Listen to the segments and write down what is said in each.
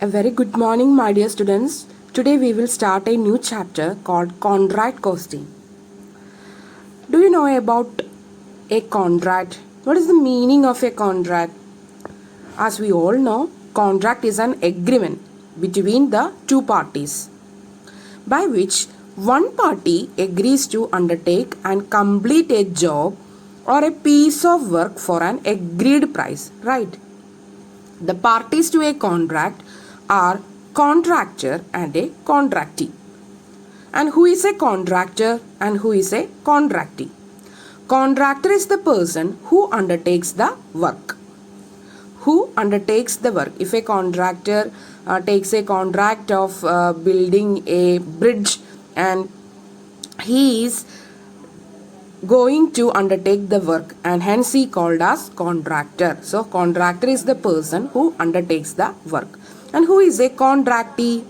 A very good morning, my dear students. Today we will start a new chapter called contract costing. Do you know about a contract? What is the meaning of a contract? As we all know, contract is an agreement between the two parties by which one party agrees to undertake and complete a job or a piece of work for an agreed price, right? The parties to a contract are contractor and a contractee. And who is a contractor and who is a contractee? Contractor is the person who undertakes the work. Who undertakes the work? If a contractor takes a contract of building a bridge and he is going to undertake the work and hence he called as contractor. So contractor is the person who undertakes the work. And who is a contractee?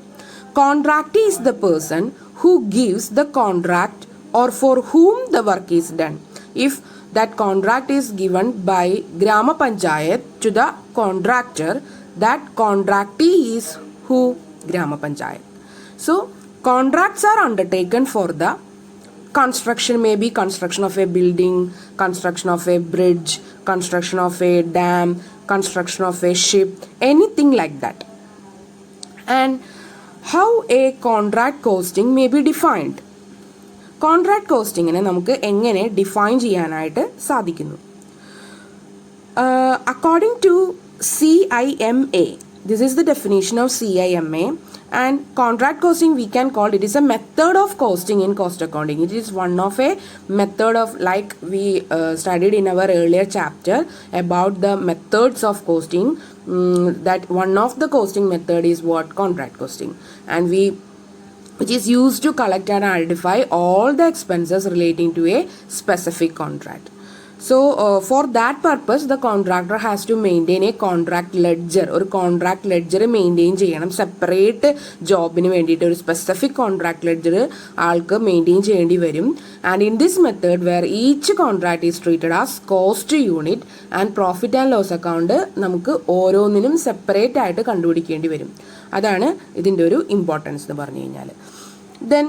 Contractee is the person who gives the contract or for whom the work is done. If that contract is given by Grama Panchayat to the contractor, that contractee is who? Grama Panchayat. So contracts are undertaken for the construction, maybe construction of a building, construction of a bridge, construction of a dam, construction of a ship, anything like that. And how a contract costing may be defined? Contract costing നമുക്ക് എങ്ങനെ define ചെയ്യാനായിട്ട് സാധിക്കുന്നു? According to CIMA, this is the definition of CIMA, and contract costing we can call it is a method of costing in cost accounting. It is one of a method of, like we studied in our earlier chapter about the methods of costing, that one of the costing method is what? Contract costing, and which is used to collect and identify all the expenses relating to a specific contract. So for that purpose the contractor has to maintain a contract ledger. ഒരു contract ledger maintain ചെയ്യണം. Separate ജോബിന് വേണ്ടിയിട്ട് ഒരു specific contract ledger ആൾക്ക് maintain ചെയ്യേണ്ടി വരും. And in this method where each contract is treated as cost unit and profit and loss account നമുക്ക് ഓരോന്നിനും സെപ്പറേറ്റ് ആയിട്ട് കണ്ടുപിടിക്കേണ്ടി വരും. അതാണ് ഇതിൻ്റെ ഒരു ഇമ്പോർട്ടൻസ് എന്ന് പറഞ്ഞു കഴിഞ്ഞാൽ. Then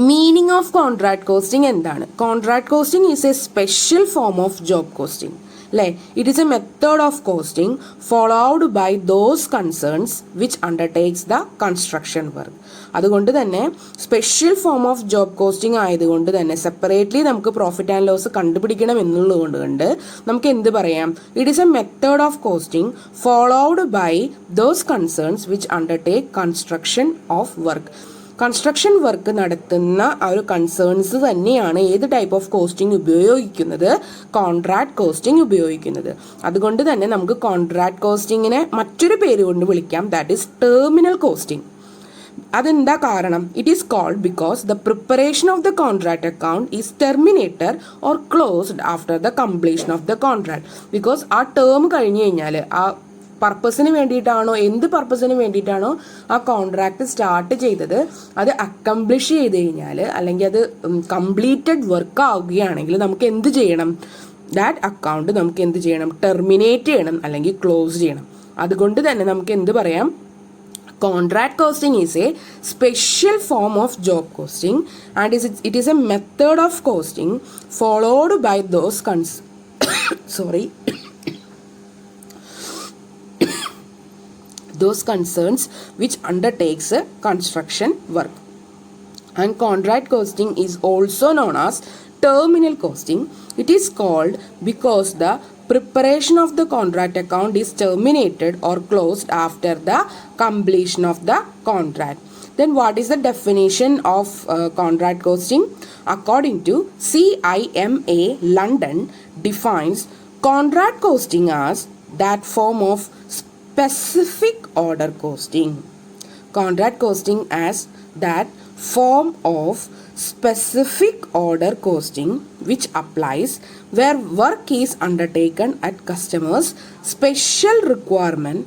meaning of contract costing എന്താണ്? Contract costing is a special form of job costing. അല്ലേ? It is a method of costing followed by those concerns which undertakes the construction work. അതുകൊണ്ട് തന്നെ special form of job costing ആയതുകൊണ്ട് തന്നെ separately നമുക്ക് profit and loss കണ്ടുപിടിക്കണം എന്നുള്ളതുകൊണ്ട് നമുക്ക് എന്ത് പറയാം? It is a method of costing followed by those concerns which undertake construction of work. Construction work നടത്തുന്ന ആ ഒരു കൺസേൺസ് തന്നെയാണ് ഏത് ടൈപ്പ് ഓഫ് കോസ്റ്റിംഗ് ഉപയോഗിക്കുന്നത്? കോൺട്രാക്ട് കോസ്റ്റിംഗ് ഉപയോഗിക്കുന്നത്. അതുകൊണ്ട് തന്നെ നമുക്ക് കോൺട്രാക്ട് കോസ്റ്റിങ്ങിനെ മറ്റൊരു പേര് കൊണ്ട് വിളിക്കാം, ദാറ്റ് ഈസ് ടെർമിനൽ കോസ്റ്റിംഗ്. അതെന്താ കാരണം? It is called because the preparation of the contract account is terminated or closed after the completion of the contract. Because ആ ടേം കഴിഞ്ഞ് കഴിഞ്ഞാൽ ആ പർപ്പസിന് വേണ്ടിയിട്ടാണോ, എന്ത് പർപ്പസിന് വേണ്ടിയിട്ടാണോ ആ കോൺട്രാക്ട് സ്റ്റാർട്ട് ചെയ്തത് അത് അക്കംപ്ലിഷ് ചെയ്ത് കഴിഞ്ഞാൽ അല്ലെങ്കിൽ അത് കംപ്ലീറ്റഡ് വർക്ക് ആവുകയാണെങ്കിൽ നമുക്ക് എന്ത് ചെയ്യണം? ദാറ്റ് അക്കൗണ്ട് നമുക്ക് എന്ത് ചെയ്യണം? ടെർമിനേറ്റ് ചെയ്യണം അല്ലെങ്കിൽ ക്ലോസ് ചെയ്യണം. അതുകൊണ്ട് തന്നെ നമുക്ക് എന്ത് പറയാം? Contract costing is a special form of job costing and it is a method of costing followed by those those concerns which undertakes a construction work. And contract costing is also known as terminal costing. It is called because the preparation of the contract account is terminated or closed after the completion of the contract. Then what is the definition of contract costing? According to CIMA London defines contract costing as that form of specific order costing. Contract costing as that form of specific order costing which applies where work is undertaken at customers' special requirement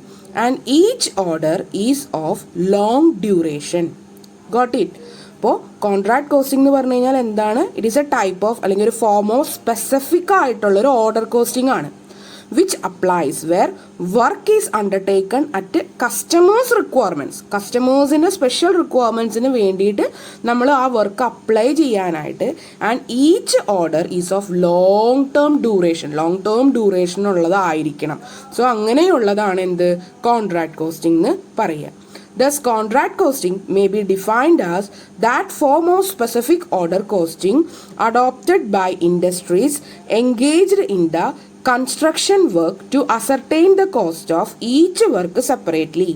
and each order is of long duration. Got it? അപ്പോൾ contract costing എന്ന് പറഞ്ഞു കഴിഞ്ഞാൽ എന്താണ്? It is A type of അല്ലെങ്കിൽ ഒരു form of specific ആയിട്ടുള്ളൊരു order costing ആണ്. which applies where work is undertaken at customers requirements. കസ്റ്റമേഴ്സിൻ്റെ സ്പെഷ്യൽ റിക്വയർമെൻറ്റ്സിന് വേണ്ടിയിട്ട് നമ്മൾ ആ വർക്ക് അപ്ലൈ ചെയ്യാനായിട്ട്, and each order is of long term duration ഉള്ളതായിരിക്കണം. സോ അങ്ങനെയുള്ളതാണ് എന്ത് കോൺട്രാക്ട് കോസ്റ്റിംഗ് എന്ന് പറയുക. Thus, contract costing may be defined as that form of specific order costing adopted by industries engaged in the construction work to ascertain the cost of each work separately.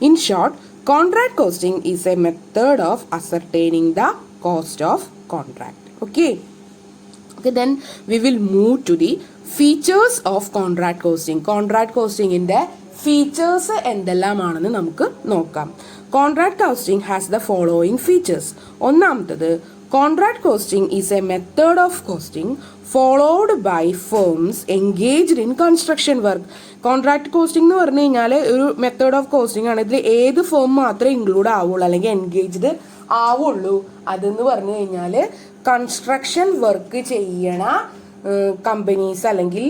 In short, contract costing is a method of ascertaining the cost of contract. Okay, then we will move to the features of contract costing. Contract costing in the features എന്തെല്ലാമാണെന്ന് നമുക്ക് നോക്കാം. Contract costing has the following features. ഒന്നാമത്തത്, contract costing is a method of costing followed by firms engaged in construction work. Contract costing എന്ന് പറഞ്ഞു കഴിഞ്ഞാൽ ഒരു method of costing ആണ്. ഇതിൽ ഏത് ഫേം മാത്രമേ ഇൻക്ലൂഡ് ആവുള്ളൂ അല്ലെങ്കിൽ എൻഗേജ്ഡ് ആവുള്ളൂ അതെന്ന് പറഞ്ഞു കഴിഞ്ഞാൽ കൺസ്ട്രക്ഷൻ വർക്ക് ചെയ്യണ കമ്പനീസ് അല്ലെങ്കിൽ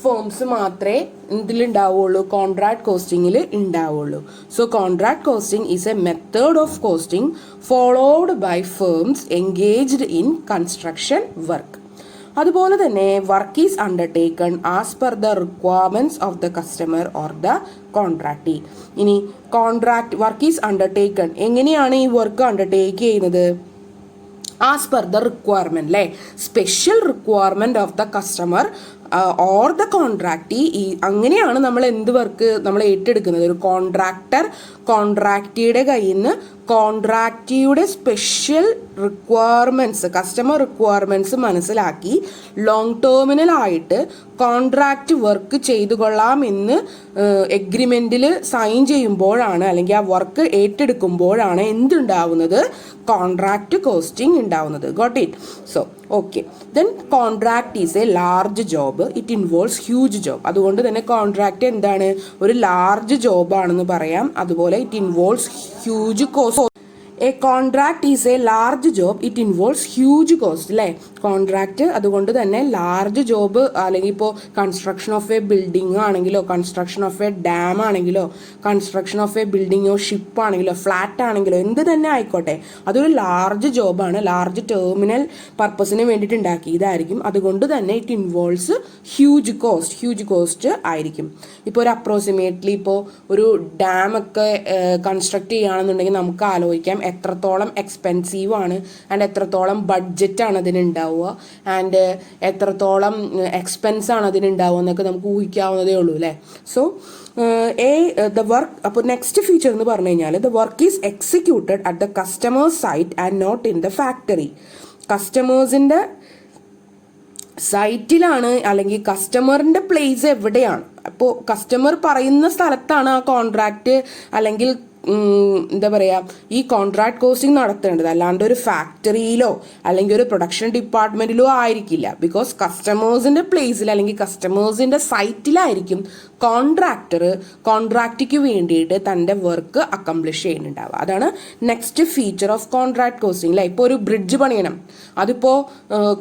ഫേംസ് മാത്രമേ ഇതിലുണ്ടാവുള്ളൂ, കോൺട്രാക്ട് കോസ്റ്റിങ്ങിൽ ഉണ്ടാവുള്ളൂ. So contract costing is a method of costing followed by firms engaged in construction work. അതുപോലെ തന്നെ work is undertaken as per the requirements of the customer or the contractee. ഇനി work is undertaken, എങ്ങനെയാണ് ഈ work undertake ചെയ്യുന്നത്? As per the requirement, അല്ലേ? Special requirement of the customer or the contractee. അങ്ങനെയാണ് നമ്മൾ എന്ത് വർക്ക് നമ്മൾ ഏറ്റെടുക്കുന്നത്. ഒരു കോൺട്രാക്റ്റിയുടെ കയ്യിൽ നിന്ന് കോൺട്രാക്റ്റിയുടെ സ്പെഷ്യൽ റിക്വയർമെൻറ്റ്സ്, കസ്റ്റമർ റിക്വയർമെൻറ്റ്സ് മനസ്സിലാക്കി ലോങ് ടേമിനലായിട്ട് കോൺട്രാക്റ്റ് വർക്ക് ചെയ്തു കൊള്ളാം എന്ന് എഗ്രിമെൻറ്റിൽ സൈൻ ചെയ്യുമ്പോഴാണ് അല്ലെങ്കിൽ ആ വർക്ക് ഏറ്റെടുക്കുമ്പോഴാണ് എന്തുണ്ടാവുന്നത്? കോൺട്രാക്റ്റ് കോസ്റ്റിംഗ് ഉണ്ടാവുന്നത്. Got it? So okay, then contract is A large job, it involves huge job. അതുകൊണ്ട് തന്നെ കോൺട്രാക്ട് എന്താണ്? ഒരു ലാർജ് ജോബാണെന്ന് പറയാം. അതുപോലെ it involves huge cost. A contract is A large job, it involves huge cost, അല്ലേ? Contract അതുകൊണ്ട് തന്നെ large job, അല്ലെങ്കിൽ ഇപ്പോൾ കൺസ്ട്രക്ഷൻ ഓഫ് എ ബിൽഡിംഗ് ആണെങ്കിലോ, കൺസ്ട്രക്ഷൻ ഓഫ് എ ഡാം ആണെങ്കിലോ, കൺസ്ട്രക്ഷൻ ഓഫ് എ ബിൽഡിങ്ങോ ഷിപ്പ് ആണെങ്കിലോ ഫ്ലാറ്റ് ആണെങ്കിലോ എന്ത് തന്നെ ആയിക്കോട്ടെ, അതൊരു ലാർജ് ജോബാണ്. ലാർജ് ടെർമിനൽ പർപ്പസിന് വേണ്ടിയിട്ട് ഉണ്ടാക്കിയതായിരിക്കും. അതുകൊണ്ട് തന്നെ ഇറ്റ് ഇൻവോൾവ്സ് ഹ്യൂജ് കോസ്റ്റ് ആയിരിക്കും. ഇപ്പോൾ ഒരു അപ്രോക്സിമേറ്റ്ലി ഇപ്പോൾ ഒരു ഡാം ഒക്കെ കൺസ്ട്രക്ട് ചെയ്യുകയാണെന്നുണ്ടെങ്കിൽ നമുക്ക് ആലോചിക്കാം എത്രത്തോളം എക്സ്പെൻസീവ് ആണ് ആൻഡ് എത്രത്തോളം ബഡ്ജറ്റാണ് അതിനുണ്ടാവുക ആൻഡ് എത്രത്തോളം എക്സ്പെൻസ് ആണ് അതിനുണ്ടാവുക എന്നൊക്കെ നമുക്ക് ഊഹിക്കാവുന്നതേ ഉള്ളൂ, അല്ലേ? സോ ദ വർക്ക്, അപ്പോൾ നെക്സ്റ്റ് ഫീച്ചർ എന്ന് പറഞ്ഞു കഴിഞ്ഞാൽ the work is executed at the customers site and not in the factory. കസ്റ്റമേഴ്സിൻ്റെ സൈറ്റിലാണ് അല്ലെങ്കിൽ കസ്റ്റമറിൻ്റെ പ്ലേസ് എവിടെയാണ്, അപ്പോൾ കസ്റ്റമർ പറയുന്ന സ്ഥലത്താണ് ആ കോൺട്രാക്റ്റ് അല്ലെങ്കിൽ എന്താ പറയുക ഈ കോൺട്രാക്ട് കോസ്റ്റിംഗ് നടത്തേണ്ടത്. അല്ലാണ്ട് ഒരു ഫാക്ടറിയിലോ അല്ലെങ്കിൽ ഒരു പ്രൊഡക്ഷൻ ഡിപ്പാർട്ട്മെൻറ്റിലോ ആയിരിക്കില്ല. ബിക്കോസ് കസ്റ്റമേഴ്സിൻ്റെ പ്ലേസിൽ അല്ലെങ്കിൽ കസ്റ്റമേഴ്സിൻ്റെ സൈറ്റിലായിരിക്കും കോൺട്രാക്റ്റിക്ക് വേണ്ടിയിട്ട് തൻ്റെ വർക്ക് അക്കംപ്ലിഷ് ചെയ്യുന്നുണ്ടാവുക. അതാണ് next feature of contract costing, അല്ലേ? ഇപ്പോൾ ഒരു ബ്രിഡ്ജ് പണിയണം, അതിപ്പോൾ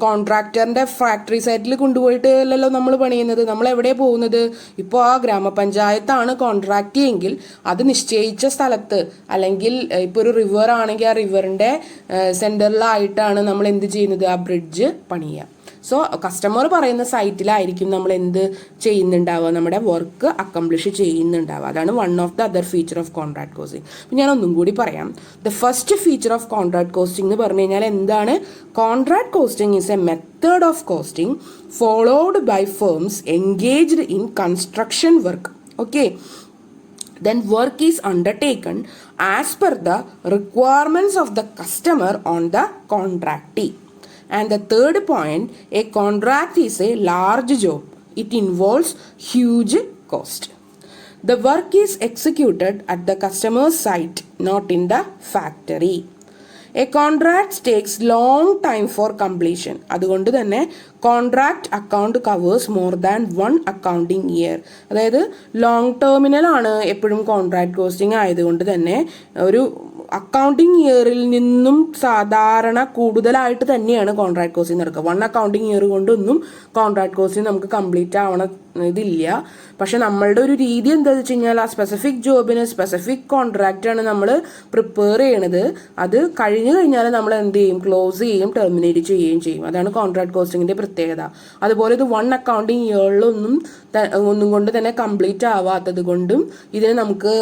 കോൺട്രാക്ടറിൻ്റെ ഫാക്ടറി സൈറ്റിൽ കൊണ്ടുപോയിട്ട് അല്ലല്ലോ നമ്മൾ പണിയുന്നത്. നമ്മൾ എവിടെയാണ് പോകുന്നത്? ഇപ്പോൾ ആ ഗ്രാമപഞ്ചായത്താണ് കോൺട്രാക്റ്റ് എങ്കിൽ അത് നിശ്ചയിച്ച സ്ഥലത്ത്, അല്ലെങ്കിൽ ഇപ്പോൾ ഒരു റിവർ ആണെങ്കിൽ ആ റിവറിൻ്റെ സെൻറ്ററിലായിട്ടാണ് നമ്മൾ എന്ത് ചെയ്യുന്നത്? ആ ബ്രിഡ്ജ് പണിയുക. സോ കസ്റ്റമർ പറയുന്ന സൈറ്റിലായിരിക്കും നമ്മൾ എന്ത് ചെയ്യുന്നുണ്ടാവുക? നമ്മുടെ വർക്ക് അക്കംപ്ലിഷ് ചെയ്യുന്നുണ്ടാവുക. അതാണ് one of the other feature of contract costing. അപ്പം ഞാൻ ഒന്നും കൂടി പറയാം. The first feature of contract costing എന്ന് പറഞ്ഞു കഴിഞ്ഞാൽ എന്താണ്? Contract costing is a method of costing followed by firms engaged in construction work. Okay, then work is undertaken as per the requirements of the customer on the contractee. And the third point, a contract is a large job. It involves huge cost. The work is executed at the customer's site, not in the factory. A contract takes long time for completion. അതുകൊണ്ട് തന്നെ contract account covers more than one accounting year. അതായത് long ടേമിനലാണ് എപ്പോഴും contract costing ആയതുകൊണ്ട് തന്നെ accounting ഇയറിൽ നിന്നും സാധാരണ കൂടുതലായിട്ട് തന്നെയാണ് കോൺട്രാക്ട് കോസ്റ്റിംഗ് നടക്കുക. 1 അക്കൗണ്ടിങ് ഇയർ കൊണ്ടൊന്നും കോൺട്രാക്ട് കോസ്റ്റിംഗ് നമുക്ക് കംപ്ലീറ്റ് ആവണ ഇതില്ല. പക്ഷെ നമ്മളുടെ ഒരു രീതി എന്താണെന്ന് വെച്ച് കഴിഞ്ഞാൽ ആ സ്പെസിഫിക് ജോബിന് സ്പെസിഫിക് കോൺട്രാക്റ്റാണ് നമ്മൾ പ്രിപ്പയർ ചെയ്യണത്. അത് കഴിഞ്ഞു കഴിഞ്ഞാൽ നമ്മൾ എന്ത് ചെയ്യും, ക്ലോസ് ചെയ്യും, ടെർമിനേറ്റ് ചെയ്യുകയും ചെയ്യും. അതാണ് കോൺട്രാക്ട് കോസ്റ്റിംഗിന്റെ പ്രത്യേകത. അതുപോലെ ഇത് 1 അക്കൗണ്ടിങ് ഇയറിലൊന്നും ഒന്നും കൊണ്ട് തന്നെ കംപ്ലീറ്റ് ആവാത്തത് കൊണ്ടും ഇതിന് നമുക്ക്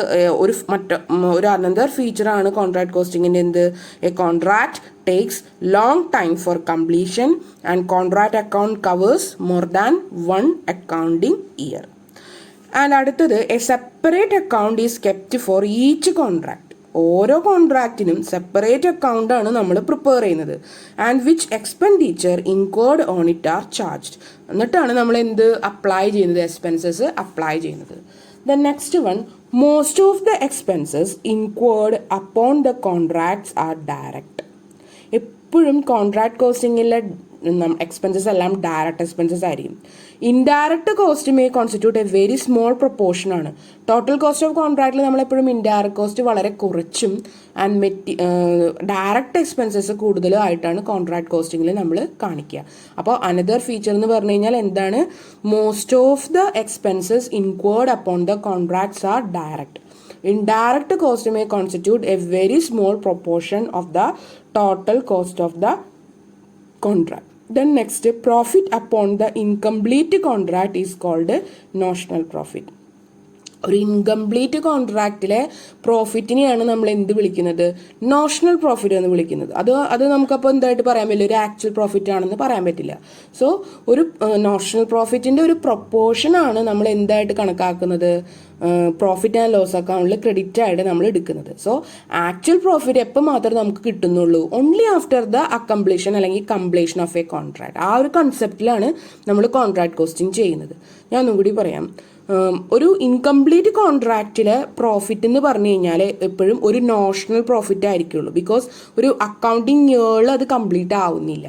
ഒരു അനന്തർ ഫീച്ചറാണ് കോൺട്രാക്ട് കോസ്റ്റിംഗിന്റെ എന്ത്, A contract takes long time for completion and contract account covers more than 1 accounting year. And അടുത്തത് a separate account is kept for each contract. ഓരോ കോൺട്രാക്റ്റിനും സെപ്പറേറ്റ് അക്കൗണ്ട് ആണ് നമ്മൾ പ്രിപ്പയർ ചെയ്യുന്നത്. And which expenditure incurred on it are charged. എന്നിട്ടാണ് നമ്മൾ എന്ത് apply ചെയ്യുന്നത്, എക്സ്പെൻസസ് അപ്ലൈ ചെയ്യുന്നത്. The next one, most of the expenses incurred upon the contracts are direct. എപ്പോഴും കോൺട്രാക്ട് കോസ്റ്റിംഗിലെ എക്സ്പെൻസസ് എല്ലാം ഡയറക്റ്റ് എക്സ്പെൻസസ് ആയിരിക്കും. Indirect cost may constitute A very small proportion ആണ്. Total cost of കോൺട്രാക്റ്റിൽ നമ്മളെപ്പോഴും indirect cost വളരെ കുറച്ചും and direct expenses കൂടുതലായിട്ടാണ് contract കോസ്റ്റിംഗിൽ നമ്മൾ കാണിക്കുക. അപ്പോൾ അനദർ ഫീച്ചർ എന്ന് പറഞ്ഞു കഴിഞ്ഞാൽ എന്താണ്, most of the expenses incurred upon the contracts R direct. Indirect cost may constitute a very small proportion of the total cost of the contract. Then next, profit upon the incomplete contract is called notional profit. ഒരു incomplete കോൺട്രാക്റ്റിലെ പ്രോഫിറ്റിനെയാണ് നമ്മൾ എന്ത് വിളിക്കുന്നത്, notional profit എന്ന് വിളിക്കുന്നത്. അത് നമുക്കപ്പോൾ എന്തായിട്ട് പറയാൻ പറ്റില്ല, ഒരു ആക്ച്വൽ പ്രോഫിറ്റ് ആണെന്ന് പറയാൻ പറ്റില്ല. സോ ഒരു നോഷണൽ പ്രോഫിറ്റിന്റെ ഒരു പ്രൊപ്പോർഷനാണ് നമ്മൾ എന്തായിട്ട് കണക്കാക്കുന്നത്, പ്രോഫിറ്റ് ആൻഡ് ലോസ് അക്കൗണ്ടിൽ ക്രെഡിറ്റ് ആയിട്ട് നമ്മൾ എടുക്കുന്നത്. സോ ആക്ച്വൽ പ്രോഫിറ്റ് എപ്പോൾ മാത്രമേ നമുക്ക് കിട്ടുന്നുള്ളൂ, ഓൺലി ആഫ്റ്റർ ദ അക്കംപ്ലീഷൻ അല്ലെങ്കിൽ കംപ്ലീഷൻ ഓഫ് എ കോൺട്രാക്ട്. ആ ഒരു കൺസെപ്റ്റിലാണ് നമ്മൾ കോൺട്രാക്ട് കോസ്റ്റിംഗ് ചെയ്യുന്നത്. ഞാൻ ഒന്നുകൂടി പറയാം. ഒരു ഇൻകംപ്ലീറ്റ് കോൺട്രാക്റ്റിലെ പ്രോഫിറ്റ് എന്ന് പറഞ്ഞു കഴിഞ്ഞാൽ എപ്പോഴും ഒരു നോഷണൽ പ്രോഫിറ്റ് ആയിരിക്കുള്ളൂ. ബിക്കോസ് ഒരു അക്കൗണ്ടിങ് ഇയറിൽ അത് കംപ്ലീറ്റ് ആവുന്നില്ല.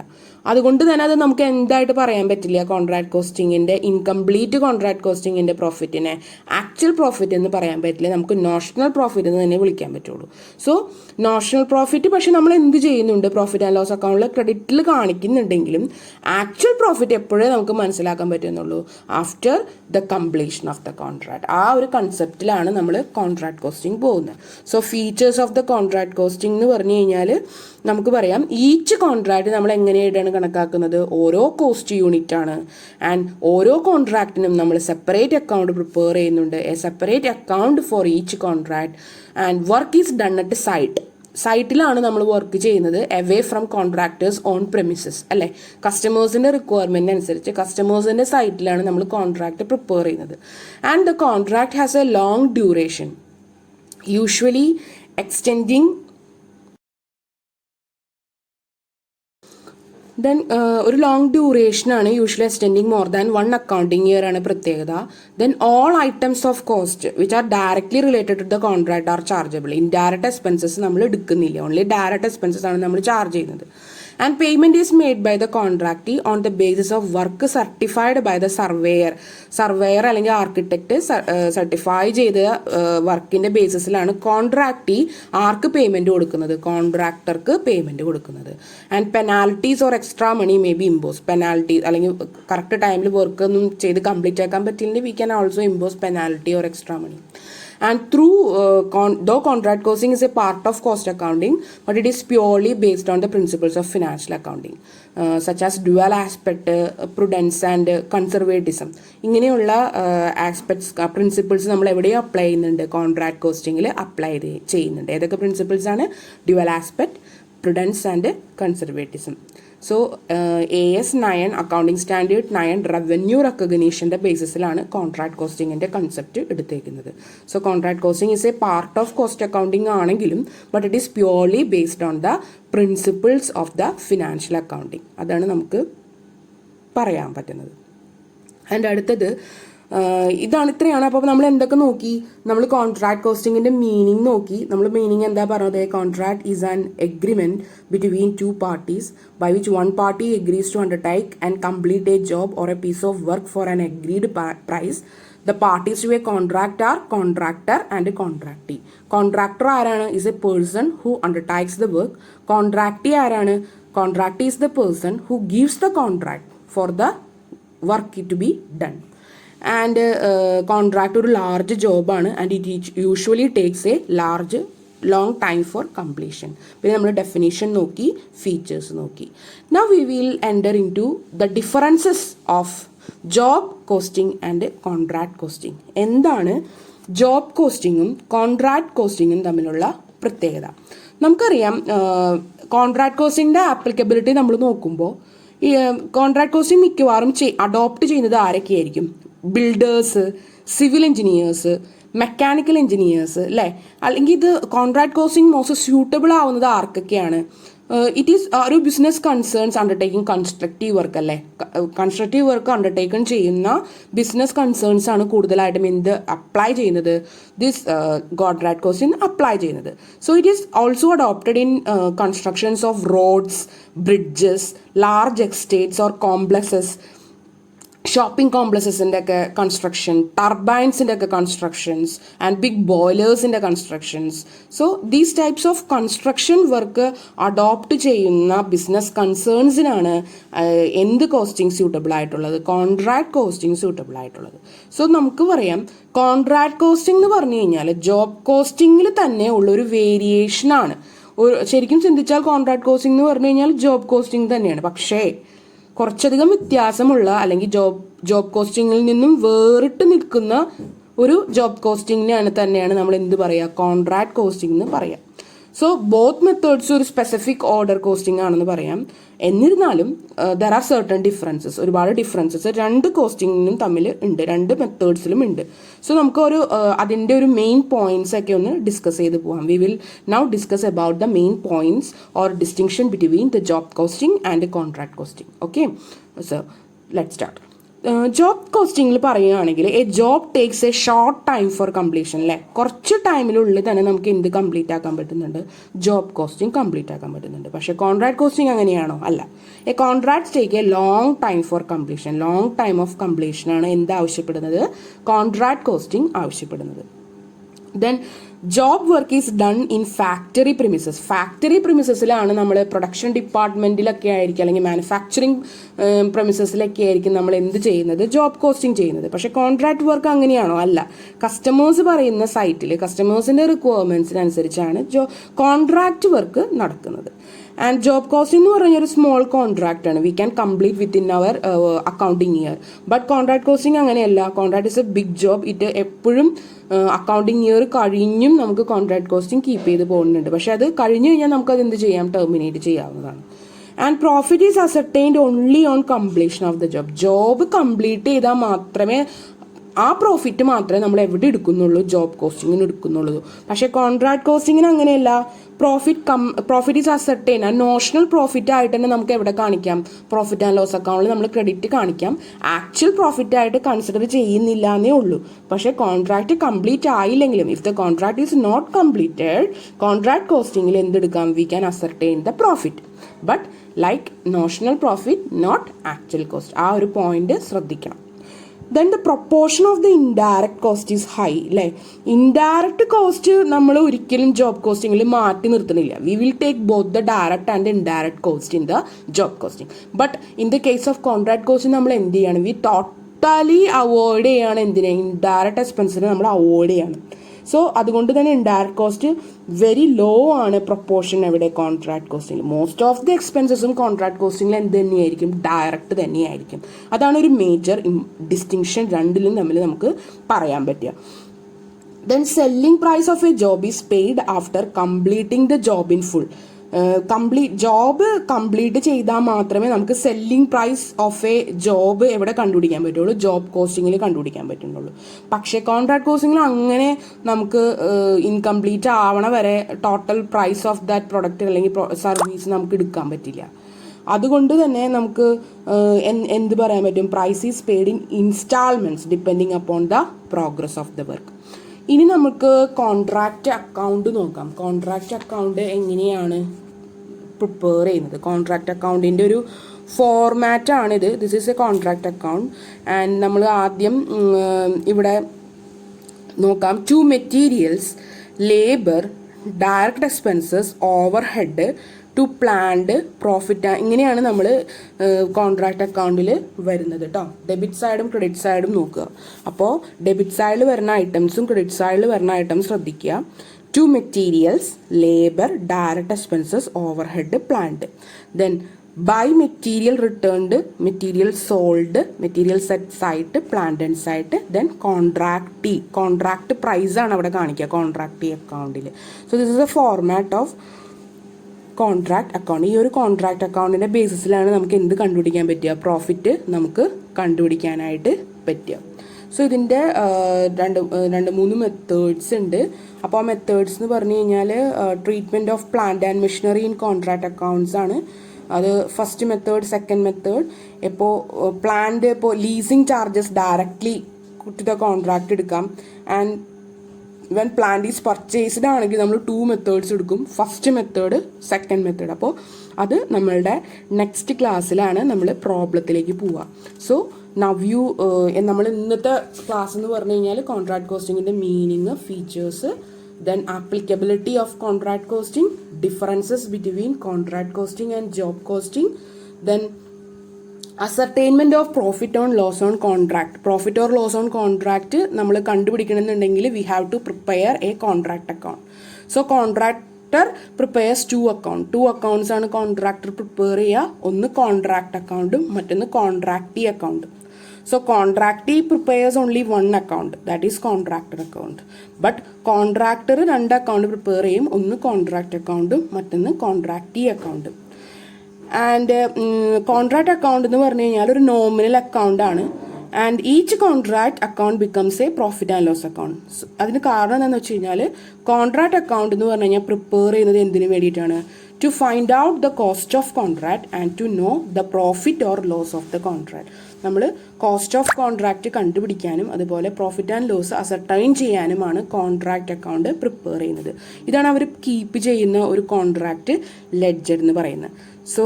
അതുകൊണ്ട് തന്നെ അത് നമുക്ക് എന്തായിട്ട് പറയാൻ പറ്റില്ല, കോൺട്രാക്ട് കോസ്റ്റിങ്ങിന്റെ ഇൻകംപ്ലീറ്റ് കോൺട്രാക്ട് കോസ്റ്റിങ്ങിന്റെ പ്രോഫിറ്റിനെ ആക്ച്വൽ പ്രോഫിറ്റ് എന്ന് പറയാൻ പറ്റില്ല. നമുക്ക് നോഷണൽ പ്രോഫിറ്റ് എന്ന് തന്നെ വിളിക്കാൻ പറ്റുള്ളൂ. സോ നോഷണൽ പ്രോഫിറ്റ് പക്ഷെ നമ്മൾ എന്ത് ചെയ്യുന്നുണ്ട്, പ്രോഫിറ്റ് ആൻഡ് ലോസ് അക്കൗണ്ടിൽ ക്രെഡിറ്റിൽ കാണിക്കുന്നുണ്ടെങ്കിലും ആക്ച്വൽ പ്രോഫിറ്റ് എപ്പോഴേ നമുക്ക് മനസ്സിലാക്കാൻ പറ്റുന്നുള്ളൂ, after the completion of the contract. ആ ഒരു കൺസെപ്റ്റിലാണ് നമ്മൾ കോൺട്രാക്ട് കോസ്റ്റിംഗ് പോകുന്നത്. So features of the contract costing എന്ന് പറഞ്ഞു കഴിഞ്ഞാൽ നമുക്ക് പറയാം, ഈച്ച് കോൺട്രാക്ട് നമ്മൾ എങ്ങനെയായിട്ടാണ് കണക്കാക്കുന്നത്, ഓരോ കോസ്റ്റ് യൂണിറ്റ് ആണ്. ആൻഡ് ഓരോ കോൺട്രാക്റ്റിനും നമ്മൾ സെപ്പറേറ്റ് അക്കൗണ്ട് പ്രിപ്പയർ ചെയ്യുന്നുണ്ട്, a separate account for each contract. And work is done at site. സൈറ്റിലാണ് നമ്മൾ വർക്ക് ചെയ്യുന്നത്, away from contractors own premises അല്ലേ. കസ്റ്റമേഴ്സിന്റെ റിക്വയർമെന്റ് അനുസരിച്ച് കസ്റ്റമേഴ്സിന്റെ സൈറ്റിലാണ് നമ്മൾ കോൺട്രാക്ട് പ്രിപ്പയർ ചെയ്യുന്നത്. And the contract has a long duration, usually extending. Then ഒരു ലോങ് ഡ്യൂറേഷനാണ്, usually extending more than 1 accounting year ആണ് പ്രത്യേകത. Then all items of cost which are directly related to the contract are chargeable. Indirect expenses നമ്മൾ എടുക്കുന്നില്ല, only direct expenses ആണ് നമ്മൾ charge ചെയ്യുന്നത്. And payment is made by the contractee on the basis of work certified by the surveyor അല്ലെങ്കിൽ architect certify ചെയ്ത വർക്കിന്റെ ബേസിസിലാണ് contractee ആർക്ക് പേയ്മെന്റ് കൊടുക്കുന്നത്, കോൺട്രാക്ടർക്ക് പേയ്മെന്റ് കൊടുക്കുന്നത്. And penalties or extra money may be impose. Penalty അല്ലെങ്കിൽ കറക്റ്റ് ടൈമിൽ വർക്ക് ഒന്നും ചെയ്ത് കംപ്ലീറ്റ് ആക്കാൻ പറ്റില്ലെങ്കിൽ we can also impose penalty or extra money. And through though contract costing is a part of cost accounting, but it is purely based on the principles of financial accounting, such as dual aspect, prudence and conservatism. ഇങ്ങനെയുള്ള aspects principles നമ്മൾ എവിടെയും apply ചെയ്യുന്നുണ്ട്, contract കോസ്റ്റിംഗിൽ apply ചെയ്യുന്നുണ്ട്. ഏതൊക്കെ principles ആണ്? Dual aspect, prudence and conservatism. So AS 9 accounting standard 9 revenue റെക്കഗ്നീഷൻ്റെ ബേസിസിലാണ് contract കോസ്റ്റിങ്ങിൻ്റെ കൺസെപ്റ്റ് എടുത്തേക്കുന്നത്. So contract costing is a part of cost accounting ആണെങ്കിലും but it is purely based on the principles of the financial accounting. അതാണ് നമുക്ക് പറയാൻ പറ്റുന്നത്. And അടുത്തത് ഇതാണ്, ഇത്രയാണ്. അപ്പോൾ നമ്മൾ എന്തൊക്കെ നോക്കി, നമ്മൾ കോൺട്രാക്ട് കോസ്റ്റിങ്ങിന്റെ മീനിങ് നോക്കി. നമ്മൾ മീനിങ് എന്താ പറഞ്ഞത്? Contract is an agreement between 2 parties by which one party agrees to undertake and complete a job or a piece of work for an agreed price. The parties to a contract are contractor and contractee. Contractor ആരാണ്? is a person who undertakes the work. Contractee ആരാണ്? Contractee is the person who gives the contract for the work to be done. And contract ഒരു large job ആണ്, and it usually takes a long time for completion. പിന്നെ നമ്മൾ definition നോക്കി, features നോക്കി. Now we will enter into the differences of job costing and contract costing. എന്താണ് job കോസ്റ്റിങ്ങും contract കോസ്റ്റിങ്ങും തമ്മിലുള്ള പ്രത്യേകത? നമുക്കറിയാം, കോൺട്രാക്ട് കോസ്റ്റിങ്ങിൻ്റെ ആപ്ലിക്കബിലിറ്റി നമ്മൾ നോക്കുമ്പോൾ ഈ കോൺട്രാക്ട് കോസ്റ്റിംഗ് മിക്കവാറും അഡോപ്റ്റ് ചെയ്യുന്നത് ആരൊക്കെയായിരിക്കും? Builders, civil engineers, mechanical engineers, അല്ലേ? അല്ലെങ്കിൽ ഇത് കോൺട്രാക്ട് കോസ്റ്റിംഗ് മോസ്റ്റ് സ്യൂട്ടബിൾ ആവുന്നത് ആർക്കൊക്കെയാണ്? ഇറ്റ് ഈസ് ഒരു business concerns undertaking constructive work, അല്ലേ? കൺസ്ട്രക്റ്റീവ് വർക്ക് അണ്ടർടേക്കൺ ചെയ്യുന്ന ബിസിനസ് കൺസേൺസ് ആണ് കൂടുതലായിട്ടും എന്ത് അപ്ലൈ ചെയ്യുന്നത്? ദിസ് കോൺട്രാക്ട് കോസ്റ്റിംഗ് അപ്ലൈ ചെയ്യുന്നത്. So it is also adopted in constructions of roads, bridges, large estates or complexes, shopping കോംപ്ലക്സസിൻ്റെ ഒക്കെ കൺസ്ട്രക്ഷൻ, ടർബൈൻസിൻ്റെ ഒക്കെ കൺസ്ട്രക്ഷൻസ് ആൻഡ് ബിഗ് ബോയിലേഴ്സിൻ്റെ constructions. So these types of construction work adopt ചെയ്യുന്ന business കൺസേൺസിനാണ് എന്ത് costing suitable ആയിട്ടുള്ളത്? Contract costing suitable ആയിട്ടുള്ളത്. So നമുക്ക് പറയാം, കോൺട്രാക്ട് കോസ്റ്റിംഗ് എന്ന് പറഞ്ഞു കഴിഞ്ഞാൽ ജോബ് കോസ്റ്റിംഗിൽ തന്നെ ഉള്ളൊരു വേരിയേഷനാണ്. ശരിക്കും ചിന്തിച്ചാൽ കോൺട്രാക്ട് കോസ്റ്റിംഗ് എന്ന് പറഞ്ഞു കഴിഞ്ഞാൽ ജോബ് കോസ്റ്റിംഗ് തന്നെയാണ്. പക്ഷേ കുറച്ചധികം വ്യത്യാസമുള്ള, അല്ലെങ്കിൽ ജോബ് കോസ്റ്റിങ്ങിൽ നിന്നും വേറിട്ട് നിൽക്കുന്ന ഒരു ജോബ് കോസ്റ്റിങ്ങിനാണ് തന്നെയാണ് നമ്മൾ എന്ത് പറയുക? കോൺട്രാക്ട് കോസ്റ്റിംഗ് എന്ന് പറയാം. സോ ബോത്ത് മെത്തേഡ്സ് ഒരു സ്പെസിഫിക് ഓർഡർ കോസ്റ്റിംഗ് ആണെന്ന് പറയാം. എന്നിരുന്നാലും ദർ ആർ സർട്ടൺ ഡിഫറൻസസ്, ഒരുപാട് ഡിഫറൻസസ് രണ്ട് കോസ്റ്റിങ്ങിനും തമ്മിൽ ഉണ്ട്, രണ്ട് മെത്തേഡ്സിലും ഉണ്ട്. സോ നമുക്ക് അതിൻ്റെ ഒരു മെയിൻ പോയിന്റ്സ് ഒക്കെ ഒന്ന് ഡിസ്കസ് ചെയ്ത് പോകാം. We will now discuss about the main points or distinction between the job costing and contract costing. Okay, so let start. Job കോസ്റ്റിംഗിൽ പറയുകയാണെങ്കിൽ a job takes a short time for completion, അല്ലേ? കുറച്ച് ടൈമിനുള്ളിൽ തന്നെ നമുക്ക് എന്ത് complete ആക്കാൻ പറ്റുന്നുണ്ട്? Job costing complete ആക്കാൻ പറ്റുന്നുണ്ട്. പക്ഷേ കോൺട്രാക്ട് കോസ്റ്റിംഗ് അങ്ങനെയാണോ? അല്ല. A contract take a long time for completion. Long time of completion ആണ് എന്ത് ആവശ്യപ്പെടുന്നത്? കോൺട്രാക്ട് കോസ്റ്റിംഗ് ആവശ്യപ്പെടുന്നത്. Then job work is done in factory premises. Factory പ്രിമിസസിലാണ് നമ്മൾ പ്രൊഡക്ഷൻ ഡിപ്പാർട്ട്മെൻറ്റിലൊക്കെ ആയിരിക്കും, അല്ലെങ്കിൽ മാനുഫാക്ചറിങ് പ്രിമിസസിലൊക്കെ ആയിരിക്കും നമ്മൾ എന്ത് ചെയ്യുന്നത്? ജോബ് കോസ്റ്റിംഗ് ചെയ്യുന്നത്. പക്ഷേ കോൺട്രാക്ട് വർക്ക് അങ്ങനെയാണോ? അല്ല. കസ്റ്റമേഴ്സ് പറയുന്ന സൈറ്റിൽ കസ്റ്റമേഴ്സിൻ്റെ റിക്വയർമെൻറ്റ്സിനനുസരിച്ചാണ് കോൺട്രാക്ട് വർക്ക് നടക്കുന്നത്. ആൻഡ് ജോബ് കോസ്റ്റിംഗ് എന്ന് പറഞ്ഞാൽ ഒരു സ്മോൾ കോൺട്രാക്റ്റ് ആണ്. We can complete within our accounting year. But contract costing അങ്ങനെയല്ല. Contract is a big job. ഇത് എപ്പോഴും അക്കൗണ്ടിങ് ഇയർ കഴിഞ്ഞും നമുക്ക് കോൺട്രാക്ട് കോസ്റ്റിംഗ് കീപ്പ് ചെയ്ത് പോകുന്നുണ്ട്. പക്ഷെ അത് കഴിഞ്ഞു കഴിഞ്ഞാൽ നമുക്കത് എന്ത് ചെയ്യാം? ടെർമിനേറ്റ് ചെയ്യാവുന്നതാണ്. And profit is ascertained only on completion of the job. Job complete ചെയ്താൽ മാത്രമേ ആ പ്രോഫിറ്റ് മാത്രമേ നമ്മൾ എവിടെ എടുക്കുന്നുള്ളൂ? ജോബ് കോസ്റ്റിങ്ങിന് എടുക്കുന്നുള്ളൂ. പക്ഷേ കോൺട്രാക്ട് കോസ്റ്റിങ്ങിന് അങ്ങനെയല്ല. Profit is ascertain. ആ നോഷണൽ പ്രോഫിറ്റ് ആയിട്ട് തന്നെ നമുക്ക് എവിടെ കാണിക്കാം? പ്രോഫിറ്റ് ആൻഡ് ലോസ് അക്കൗണ്ടിൽ നമ്മൾ ക്രെഡിറ്റ് കാണിക്കാം. ആക്ച്വൽ പ്രോഫിറ്റ് ആയിട്ട് കൺസിഡർ ചെയ്യുന്നില്ല എന്നേ ഉള്ളൂ. പക്ഷേ കോൺട്രാക്ട് കംപ്ലീറ്റ് ആയില്ലെങ്കിലും, if the contract is not completed, contract കോസ്റ്റിങ്ങിൽ എന്തെടുക്കാം? We can ascertain the profit, but like notional profit, not actual cost. ആ ഒരു പോയിന്റ് ശ്രദ്ധിക്കണം. Then the proportion of the indirect cost is high, അല്ലേ? Indirect cost നമ്മൾ ഒരിക്കലും job കോസ്റ്റിങ്ങിൽ മാറ്റി നിർത്തുന്നില്ല. We will take both the direct and indirect cost in the job costing. But in the case of contract cost നമ്മൾ എന്ത് ചെയ്യാണ്? V totally avoid ചെയ്യാണ്. എന്തിനെ? ഇൻഡയറക്റ്റ് എക്സ്പെൻസിനെ നമ്മൾ അവോയ്ഡ് ചെയ്യാണ്. സോ അതുകൊണ്ട് തന്നെ ഇൻഡയറക്റ്റ് കോസ്റ്റ് വെരി ലോ ആണ് പ്രൊപ്പോർഷൻ എവിടെ? Contract costing. Most of the എക്സ്പെൻസസും കോൺട്രാക്ട് കോസ്റ്റിംഗിൽ എന്ത് തന്നെയായിരിക്കും? ഡയറക്റ്റ് തന്നെയായിരിക്കും. അതാണ് ഒരു മേജർ ഡിസ്റ്റിങ്ഷൻ രണ്ടിലും തമ്മിൽ നമുക്ക് പറയാൻ പറ്റുക. Then selling price of a job is paid after completing the job in full. Job complete ചെയ്താൽ മാത്രമേ നമുക്ക് selling price of a job എവിടെ കണ്ടുപിടിക്കാൻ പറ്റുള്ളൂ? ജോബ് കോസ്റ്റിങ്ങിൽ കണ്ടുപിടിക്കാൻ പറ്റുള്ളൂ. പക്ഷേ കോൺട്രാക്ട് കോസ്റ്റിങ്ങിൽ അങ്ങനെ നമുക്ക് ഇൻകംപ്ലീറ്റ് ആവണ വരെ total price of that product അല്ലെങ്കിൽ സർവീസ് നമുക്ക് എടുക്കാൻ പറ്റില്ല. അതുകൊണ്ട് തന്നെ നമുക്ക് എന്ത് പറയാൻ പറ്റും? Price is paid in instalments depending upon the progress of the work. ഇനി നമുക്ക് കോൺട്രാക്റ്റ് അക്കൗണ്ട് നോക്കാം. കോൺട്രാക്റ്റ് അക്കൗണ്ട് എങ്ങനെയാണ് പ്രിപ്പയർ ചെയ്യുന്നത്? കോൺട്രാക്റ്റ് അക്കൗണ്ടിൻ്റെ ഒരു ഫോർമാറ്റാണിത്. This is a contract account. And നമ്മൾ ആദ്യം ഇവിടെ നോക്കാം. To materials, labour, direct expenses, over head, to plant, profit, ഇങ്ങനെയാണ് നമ്മൾ കോൺട്രാക്ട് അക്കൗണ്ടിൽ വരുന്നത് കേട്ടോ. ഡെബിറ്റ് സൈഡും ക്രെഡിറ്റ് സൈഡും നോക്കുക. അപ്പോൾ ഡെബിറ്റ് സൈഡിൽ വരുന്ന ഐറ്റംസും ക്രെഡിറ്റ് സൈഡിൽ വരുന്ന ഐറ്റംസ് ശ്രദ്ധിക്കുക. To materials, labour, direct expenses, over head, plant. Then by material returned, material sold, material sets ആയിട്ട്, plant and site. Then contractee, contract price ആണ് അവിടെ കാണിക്കുക കോൺട്രാക്ടി അക്കൗണ്ടിൽ. So this is a format of contract account. ഈ ഒരു contract അക്കൗണ്ടിൻ്റെ ബേസിസിലാണ് നമുക്ക് എന്ത് കണ്ടുപിടിക്കാൻ പറ്റുക? പ്രോഫിറ്റ് നമുക്ക് കണ്ടുപിടിക്കാനായിട്ട് പറ്റുക. സോ ഇതിൻ്റെ രണ്ട് മൂന്ന് മെത്തേഡ്സ് ഉണ്ട്. അപ്പോൾ ആ മെത്തേഡ്സ് എന്ന് പറഞ്ഞു കഴിഞ്ഞാൽ treatment of plant and machinery in contract accounts ആണ്. അത് ഫസ്റ്റ് മെത്തേഡ്. സെക്കൻഡ് മെത്തേഡ്, ഇപ്പോൾ പ്ലാന്റ്, ഇപ്പോൾ leasing charges directly to the contract എടുക്കാം. And when plant is purchased ആണെങ്കിൽ നമ്മൾ 2 മെത്തേഡ്സ് എടുക്കും. First method, second method. അപ്പോൾ അത് നമ്മളുടെ നെക്സ്റ്റ് ക്ലാസ്സിലാണ് നമ്മൾ പ്രോബ്ലത്തിലേക്ക് പോവുക. സോ നവ് യു നമ്മൾ ഇന്നത്തെ ക്ലാസ് എന്ന് പറഞ്ഞു കഴിഞ്ഞാൽ കോൺട്രാക്ട് കോസ്റ്റിങ്ങിൻ്റെ meaning, features, then applicability of contract costing, differences between contract costing and job costing, then ascertainment of profit or loss on contract. Profit or loss on contract നമ്മൾ കണ്ടുപിടിക്കണമെന്നുണ്ടെങ്കിൽ we have to prepare a contract account. So contractor prepares two accounts ആണ് contractor prepare ചെയ്യുക. ഒന്ന് contract account, മറ്റൊന്ന് contractee account. So contractee prepares only one account, that is contractor account. But contractor 2 account prepare ചെയ്യും. ഒന്ന് contract account, മറ്റൊന്ന് contractee account. And contract account എന്ന് പറഞ്ഞു കഴിഞ്ഞാൽ ഒരു നോമിനൽ അക്കൗണ്ട് ആണ്. And each contract account becomes a profit and loss account. അതിന് കാരണം എന്താണെന്ന് വെച്ച് കഴിഞ്ഞാൽ കോൺട്രാക്ട് അക്കൗണ്ട് എന്ന് പറഞ്ഞു കഴിഞ്ഞാൽ പ്രിപ്പയർ ചെയ്യുന്നത് എന്തിനു വേണ്ടിയിട്ടാണ്? To find out the cost of contract and to know the profit or loss of the contract. നമ്മൾ കോസ്റ്റ് ഓഫ് കോൺട്രാക്ട് കണ്ടുപിടിക്കാനും അതുപോലെ പ്രോഫിറ്റ് ആൻഡ് ലോസ് അസർട്ടൈൻ ചെയ്യാനുമാണ് കോൺട്രാക്ട് അക്കൗണ്ട് പ്രിപ്പയർ ചെയ്യുന്നത്. ഇതാണ് അവർ കീപ്പ് ചെയ്യുന്ന ഒരു കോൺട്രാക്ട് ലെഡ്ജർ എന്ന് പറയുന്നത്. So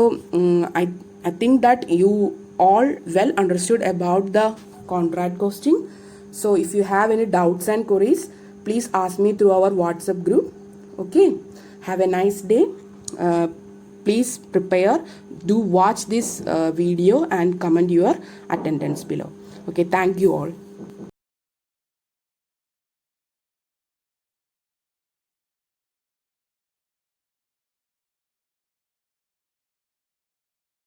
I think that you all well understood about the contract costing. So if you have any doubts and queries, please ask me through our WhatsApp group. Okay, have a nice day. Please prepare, do watch this video and comment your attendance below. Okay, thank you all.